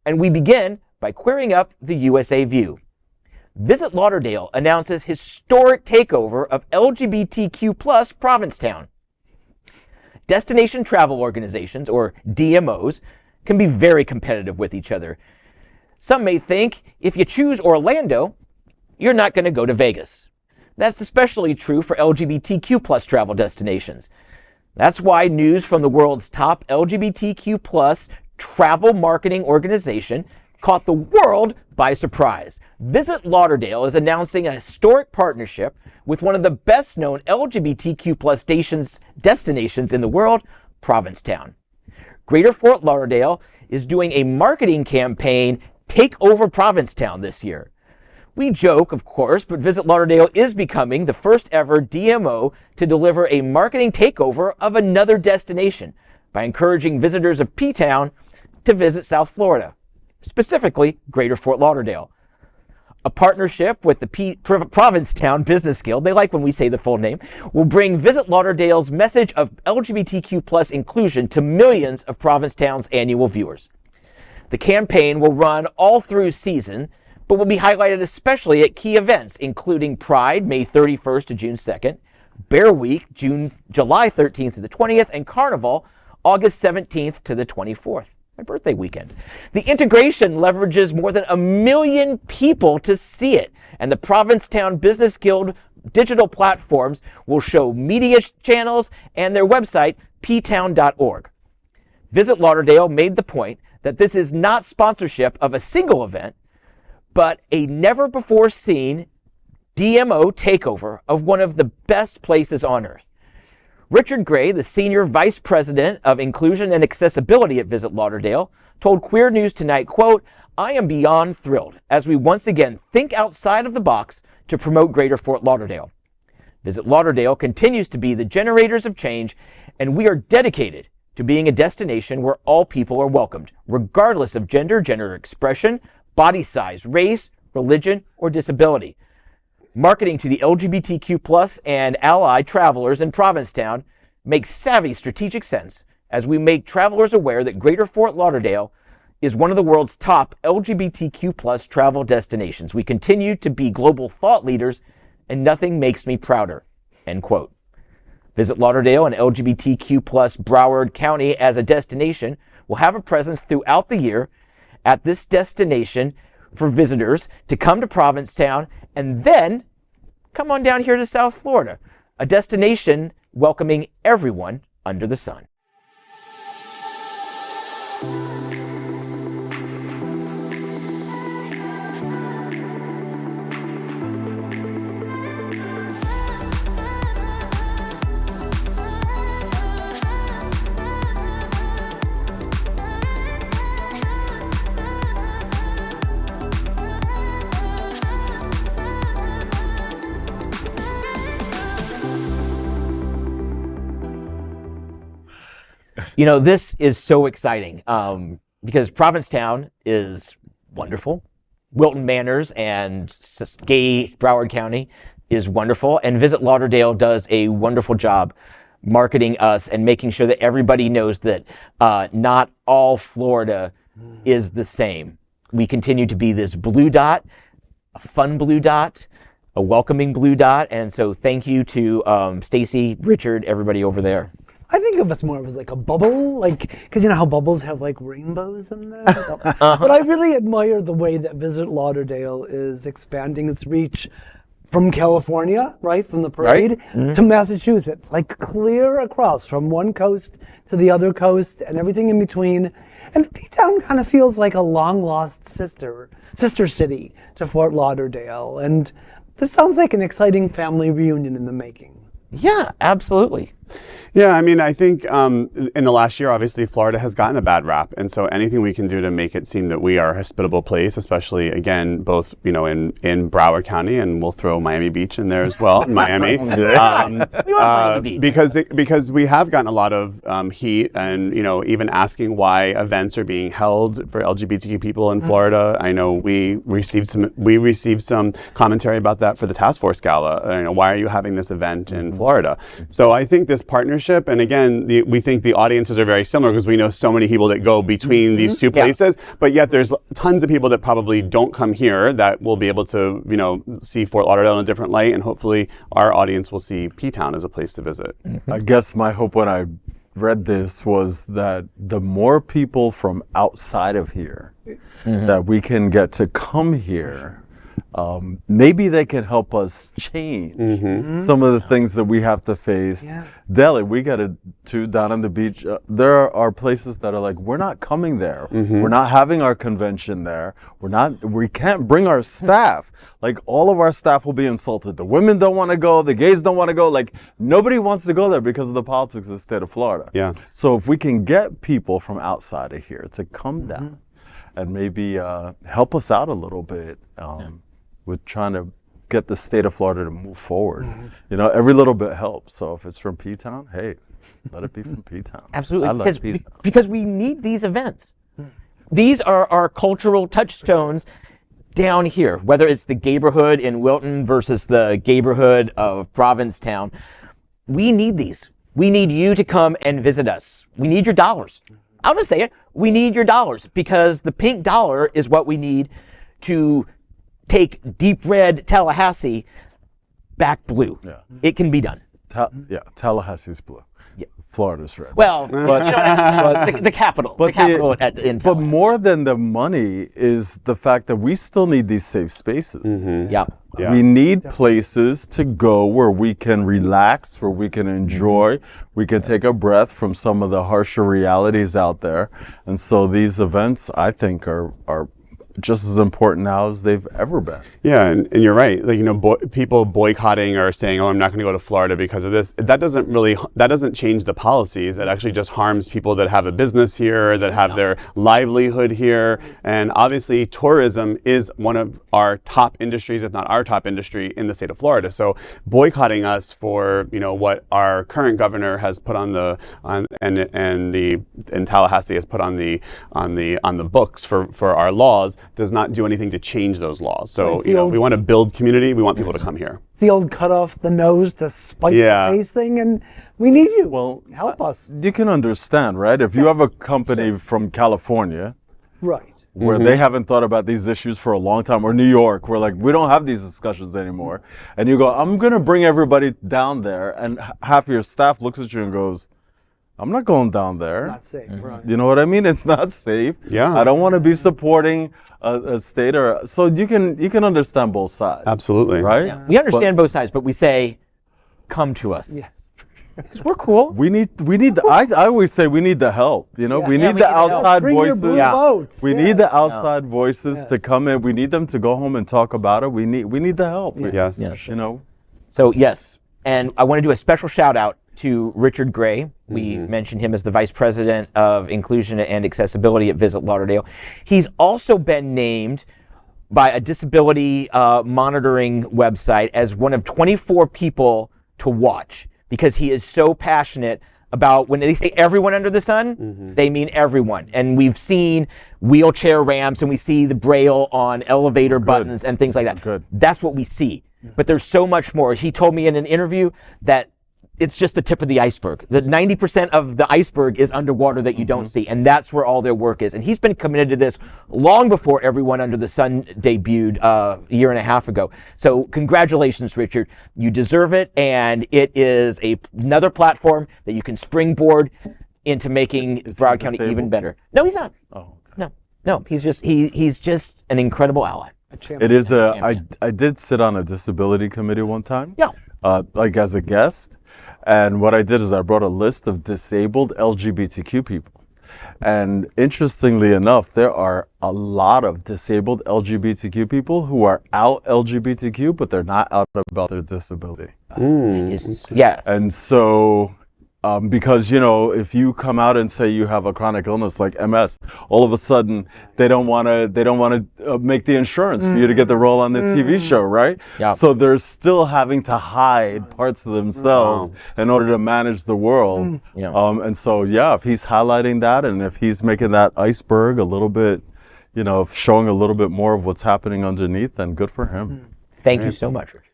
And we begin by querying up the USA View. Visit Lauderdale announces historic takeover of LGBTQ+ Provincetown. Destination travel organizations, or DMOs, can be very competitive with each other. Some may think if you choose Orlando, you're not going to go to Vegas. That's especially true for LGBTQ+ travel destinations. That's why news from the world's top LGBTQ+ travel marketing organization caught the world by surprise. Visit Lauderdale is announcing a historic partnership with one of the best-known LGBTQ+ destinations in the world, Provincetown. Greater Fort Lauderdale is doing a marketing campaign, Takeover Provincetown, this year. We joke, of course, but Visit Lauderdale is becoming the first ever DMO to deliver a marketing takeover of another destination by encouraging visitors of P-Town to visit South Florida, specifically Greater Fort Lauderdale. A partnership with the Provincetown Business Guild, they like when we say the full name, will bring Visit Lauderdale's message of LGBTQ+ inclusion to millions of Provincetown's annual viewers. The campaign will run all through season, but will be highlighted especially at key events, including Pride, May 31st to June 2nd, Bear Week, July 13th to the 20th, and Carnival, August 17th to the 24th, my birthday weekend. The integration leverages more than 1 million people to see it, and the Provincetown Business Guild digital platforms will show media channels and their website, ptown.org. Visit Lauderdale made the point that this is not sponsorship of a single event, but a never-before-seen DMO takeover of one of the best places on earth. Richard Gray, the Senior Vice President of Inclusion and Accessibility at Visit Lauderdale, told Queer News Tonight, quote, "I am beyond thrilled as we once again think outside of the box to promote Greater Fort Lauderdale. Visit Lauderdale continues to be the generators of change, and we are dedicated to being a destination where all people are welcomed, regardless of gender, gender expression, body size, race, religion, or disability. Marketing to the LGBTQ+ and allied travelers in Provincetown makes savvy strategic sense as we make travelers aware that Greater Fort Lauderdale is one of the world's top LGBTQ+ travel destinations. We continue to be global thought leaders, and nothing makes me prouder." End quote. Visit Lauderdale and LGBTQ+ Broward County as a destination will have a presence throughout the year at this destination for visitors to come to Provincetown and then come on down here to South Florida, a destination welcoming everyone under the sun. You know, this is so exciting because Provincetown is wonderful. Wilton Manors and gay Broward County is wonderful. And Visit Lauderdale does a wonderful job marketing us and making sure that everybody knows that not all Florida is the same. We continue to be this blue dot, a fun blue dot, a welcoming blue dot. And so thank you to Stacy, Richard, everybody over there. I think of us more as like a bubble, like, because you know how bubbles have like rainbows in them? So, But I really admire the way that Visit Lauderdale is expanding its reach from California, right, from the parade, to Massachusetts, like clear across from one coast to the other coast and everything in between. And P-Town kind of feels like a long-lost sister city to Fort Lauderdale. And this sounds like an exciting family reunion in the making. Yeah, absolutely. Yeah, I mean, I think in the last year, obviously, Florida has gotten a bad rap. And so anything we can do to make it seem that we are a hospitable place, especially, again, both, you know, in Broward County, and we'll throw Miami Beach in there as well, in Miami. Because we have gotten a lot of heat and, you know, even asking why events are being held for LGBTQ people in Florida. I know we received some commentary about that for the Task Force Gala. You know, why are you having this event in Florida? So I think this partnership, and again, we think the audiences are very similar because we know so many people that go between these two places, but yet there's tons of people that probably don't come here that will be able to, you know, see Fort Lauderdale in a different light, and hopefully our audience will see P-Town as a place to visit. I guess my hope when I read this was that the more people from outside of here that we can get to come here, maybe they can help us change some of the things that we have to face daily. We got to down on the beach. There are places that are like, we're not coming there. We're not having our convention there. We can't bring our staff. Like, all of our staff will be insulted. The women don't want to go. The gays don't want to go. Like, nobody wants to go there because of the politics of the state of Florida. Yeah. So if we can get people from outside of here to come down and maybe help us out a little bit, with trying to get the state of Florida to move forward. You know, every little bit helps. So if it's from P-Town, hey, let it be from P-Town. Absolutely, I love P-Town. because we need these events. These are our cultural touchstones down here, whether it's the Gayborhood in Wilton versus the Gayborhood of Provincetown. We need these. We need you to come and visit us. We need your dollars. I'll just say it. We need your dollars, because the pink dollar is what we need to take deep red Tallahassee back blue. Yeah. It can be done. Tallahassee's blue. Yeah. Florida's red. Well, the capital. The capital in But Tallahassee. more than the money is the fact that we still need these safe spaces. Yeah. We need places to go where we can relax, where we can enjoy, we can take a breath from some of the harsher realities out there. And so these events, I think, are just as important now as they've ever been. Yeah, and you're right. Like, you know, people boycotting or saying, "Oh, I'm not going to go to Florida because of this." That doesn't change the policies. It actually just harms people that have a business here, that have their livelihood here. And obviously, tourism is one of our top industries, if not our top industry, in the state of Florida. So boycotting us for, you know, what our current governor has put on Tallahassee has put on the books for our laws does not do anything to change those laws. So, you know, we want to build community. We want people to come here. The old cut off the nose to spite the face thing, and we need you. Well, help us. You can understand, right? If you have a company from California, right, where they haven't thought about these issues for a long time, or New York, where like we don't have these discussions anymore, and you go, I'm gonna bring everybody down there, and half your staff looks at you and goes, I'm not going down there. It's not safe, right? You know what I mean? It's not safe. Yeah. I don't want to be supporting a state so you can understand both sides. Absolutely. Right? Yeah. We understand both sides, but we say, come to us. Yeah. Because we're cool. We need I always say we need the help. You know, we need the outside voices. We need the outside voices to come in. We need them to go home and talk about it. We need the help. Yes. You know. So yes, and I want to do a special shout out to Richard Gray. We mentioned him as the Vice President of Inclusion and Accessibility at Visit Lauderdale. He's also been named by a disability monitoring website as one of 24 people to watch, because he is so passionate about, when they say everyone under the sun, they mean everyone. And we've seen wheelchair ramps, and we see the Braille on elevator buttons and things like that. That's what we see. But there's so much more. He told me in an interview that it's just the tip of the iceberg. That 90% of the iceberg is underwater that you don't see, and that's where all their work is. And he's been committed to this long before Everyone Under the Sun debuted a year and a half ago. So congratulations, Richard. You deserve it, and it is another platform that you can springboard into making Broward County even better. No, he's not. Oh. No. He's just an incredible ally. It is I did sit on a disability committee one time. Yeah. Like as a guest. And what I did is I brought a list of disabled LGBTQ people. And interestingly enough, there are a lot of disabled LGBTQ people who are out LGBTQ, but they're not out about their disability. Yeah. And so, because, you know, if you come out and say you have a chronic illness like MS, all of a sudden they don't want to make the insurance for you to get the role on the TV show, right? Yeah. So they're still having to hide parts of themselves in order to manage the world. And so, if he's highlighting that, and if he's making that iceberg a little bit, you know, showing a little bit more of what's happening underneath, then good for him. Thank you so much, Richard.